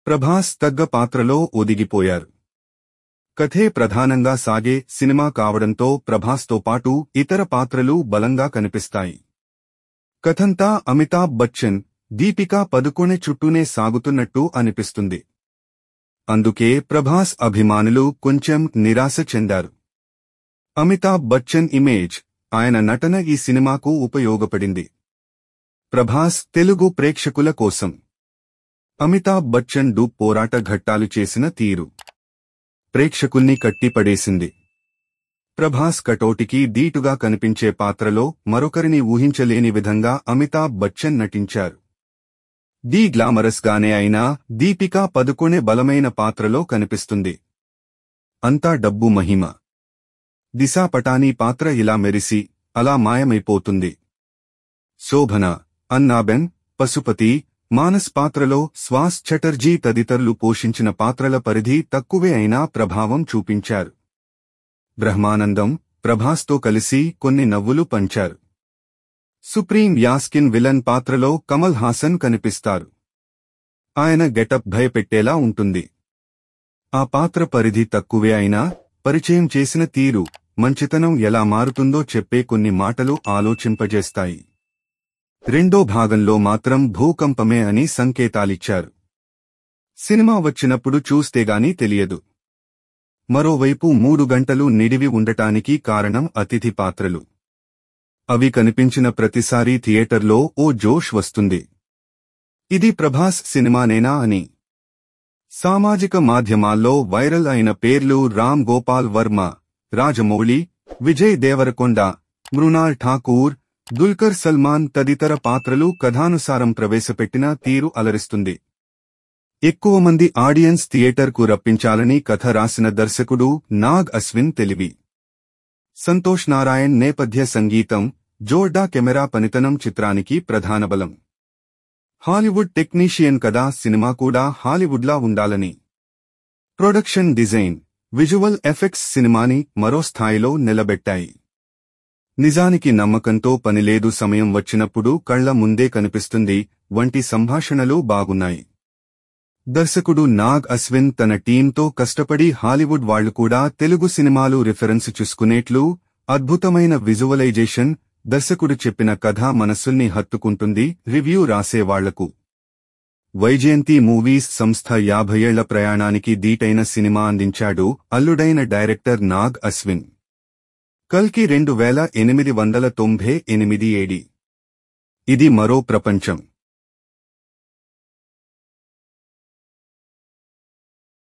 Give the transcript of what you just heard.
ప్రభాస్ తగ్గ పాత్రలో ఒదిగిపోయారు. కథే ప్రధానంగా సాగే సినిమా కావడంతో ప్రభాస్తో పాటు ఇతర పాత్రలు బలంగా కనిపిస్తాయి. కథంతా అమితాబ్ బచ్చన్, దీపికా పదుకొనె చుట్టూనే సాగుతున్నట్టు అనిపిస్తుంది. అందుకే ప్రభాస్ అభిమానులు కొంచెం నిరాశ చెందారు. అమితాబ్ బచ్చన్ ఇమేజ్, ఆయన నటన ఈ సినిమాకు ఉపయోగపడింది. ప్రభాస్ తెలుగు ప్రేక్షకుల కోసం అమితాబ్ బచ్చన్ పోరాట ఘట్టాలు చేసిన తీరు ప్రేక్షకుల్ని కట్టిపడేసింది. ప్రభాస్ కటౌటికి దీటుగా కనిపించే పాత్రలో మరొకరిని ఊహించలేని విధంగా అమితాబ్ బచ్చన్ నటించారు. గ్లామరస్ గానే అయినా దీపికా పదుకొనె బలమైన పాత్రలో కనిపిస్తుంది. అంతా డబ్బు మహిమ. దిశా పటానీ పాత్ర ఇలా మెరిసి అలా మాయమైపోతుంది. శోభన, అన్నాబెన్, పశుపతి, మానస్ పాత్రలో శ్వాస్ చటర్జీ తదితరులు పోషించిన పాత్రల పరిధి తక్కువే అయినా ప్రభావం చూపించారు. బ్రహ్మానందం, ప్రభాస్తో కలిసి కొన్ని నవ్వులు పంచారు. సుప్రీం యాస్కిన్ విలన్ పాత్రలో కమల్ హాసన్ కనిపిస్తారు. ఆయన గెటప్ భయపెట్టేలా ఉంటుంది. ఆ పాత్ర పరిధి తక్కువే అయినా పరిచయం చేసిన తీరు, మంచితనం ఎలా మారుతుందో చెప్పే కొన్ని మాటలు ఆలోచింపజేస్తాయి. రెండో భాగంలో మాత్రం భూకంపమే అని సంకేతాలిచ్చారు. సినిమా వచ్చినప్పుడు చూస్తేగాని తెలియదు. మరోవైపు 3 గంటలు నిడివి ఉండటానికి కారణం అతిథి పాత్రలు. అవి కనిపించిన ప్రతిసారీ థియేటర్లో ఓ జోష్ వస్తుంది. ఇది ప్రభాస్ సినిమానేనా అని. సామాజిక మాధ్యమాల్లో వైరల్ అయిన పేర్లు రామ్ గోపాల్ వర్మ, రాజమౌళి, విజయ్ దేవరకొండ, మృణాల్ ఠాకూర్, దుల్కర్ సల్మాన్ తదితర పాత్రలు కథానుసారం ప్రవేశపెట్టిన తీరు అలరిస్తుంది. ఎక్కువ మంది ఆడియన్స్ థియేటర్కు రప్పించాలని కథ రాసిన దర్శకుడు నాగ్ అశ్విన్ తెలివి. సంతోష్ నారాయణ్ నేపథ్య సంగీతం, జోర్డా కెమెరా పనితనం చిత్రానికి ప్రధాన బలం. హాలీవుడ్ టెక్నీషియన్ కదా, సినిమా కూడా హాలీవుడ్లా ఉండాలని. ప్రొడక్షన్ డిజైన్, విజువల్ ఎఫెక్ట్స్ సినిమాని మరో స్థాయిలో నిలబెట్టాయి. నిజానికి నమ్మకంతో పనిలేదు, సమయం వచ్చినప్పుడు కళ్ల ముందే కనిపిస్తుంది వంటి సంభాషణలు బాగున్నాయి. దర్శకుడు నాగ్ అశ్విన్ తన టీంతో కష్టపడి హాలీవుడ్ వాళ్లు కూడా తెలుగు సినిమాలు రిఫరెన్స్ చూసుకునేట్లు అద్భుతమైన విజువలైజేషన్, దర్శకుడు చెప్పిన కథ మనస్సుల్ని హత్తుకుంటుంది రివ్యూ రాసేవాళ్లకు. వైజయంతి మూవీస్ సంస్థ 50 ఏళ్ల ప్రయాణానికి దీటైన సినిమా అందించాడు అల్లుడైన డైరెక్టర్ నాగ్ అశ్విన్. కల్కి 2898 ఏడి. ఇది మరో ప్రపంచం.